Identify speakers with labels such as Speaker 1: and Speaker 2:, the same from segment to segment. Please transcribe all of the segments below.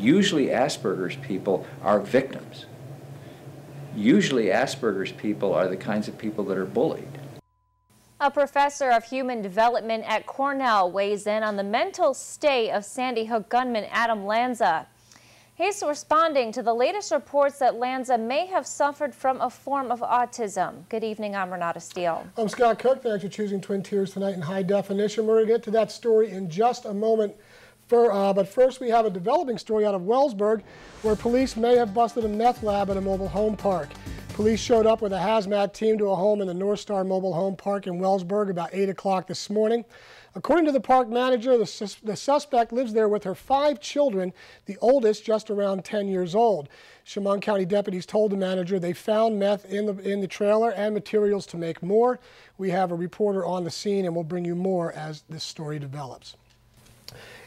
Speaker 1: Usually Asperger's people are victims. Usually Asperger's people are the kinds of people that are bullied.
Speaker 2: A professor of human development at Cornell weighs in on the mental state of Sandy Hook gunman Adam Lanza. He's responding to the latest reports that Lanza may have suffered from a form of autism. Good evening, I'm Renata Steele.
Speaker 3: I'm Scott Cook. Thanks for choosing Twin Tiers tonight in high definition. We're going to get to that story in just a moment. But first, we have a developing story out of Wellsburg where police may have busted a meth lab at a mobile home park. Police showed up with a hazmat team to a home in the North Star Mobile Home Park in Wellsburg about 8 o'clock this morning. According to the park manager, the suspect lives there with her 5 children, the oldest just around 10 years old. Chemung County deputies told the manager they found meth in the trailer and materials to make more. We have a reporter on the scene and we'll bring you more as this story develops.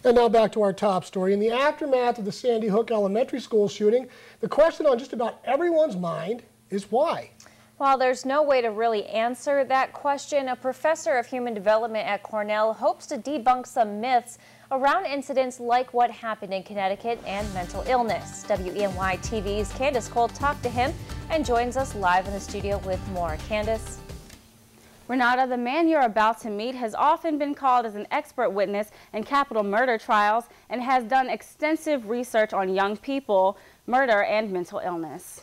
Speaker 3: And now back to our top story. In the aftermath of the Sandy Hook Elementary School shooting, the question on just about everyone's mind is why?
Speaker 2: While there's no way to really answer that question, a professor of human development at Cornell hopes to debunk some myths around incidents like what happened in Connecticut and mental illness. WENY TV's Candace Cole talked to him and joins us live in the studio with more. Candace?
Speaker 4: Renata, the man you're about to meet has often been called as an expert witness in capital murder trials and has done extensive research on young people, murder, and mental illness.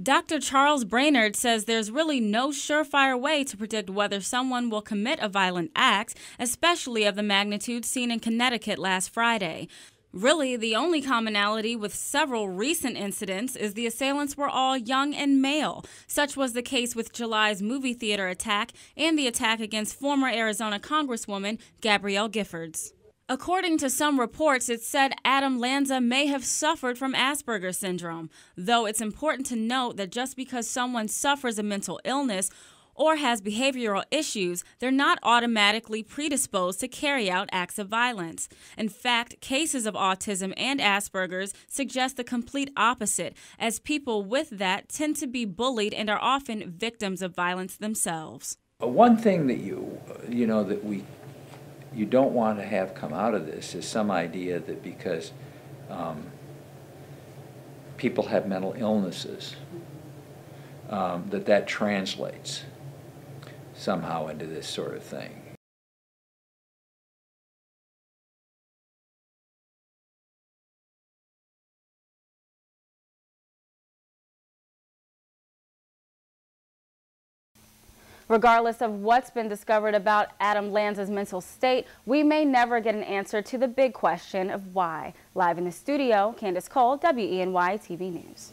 Speaker 5: Dr. Charles Brainerd says there's really no surefire way to predict whether someone will commit a violent act, especially of the magnitude seen in Connecticut last Friday. Really, the only commonality with several recent incidents is the assailants were all young and male. Such was the case with July's movie theater attack and the attack against former Arizona Congresswoman Gabrielle Giffords. According to some reports, it said Adam Lanza may have suffered from Asperger's syndrome, though it's important to note that just because someone suffers a mental illness or has behavioral issues, they're not automatically predisposed to carry out acts of violence. In fact, cases of autism and Asperger's suggest the complete opposite, as people with that tend to be bullied and are often victims of violence themselves.
Speaker 1: One thing that you don't want to have come out of this is some idea that because people have mental illnesses, that translates somehow into this sort of thing.
Speaker 4: Regardless of what's been discovered about Adam Lanza's mental state, we may never get an answer to the big question of why. Live in the studio, Candace Cole, WENY TV News.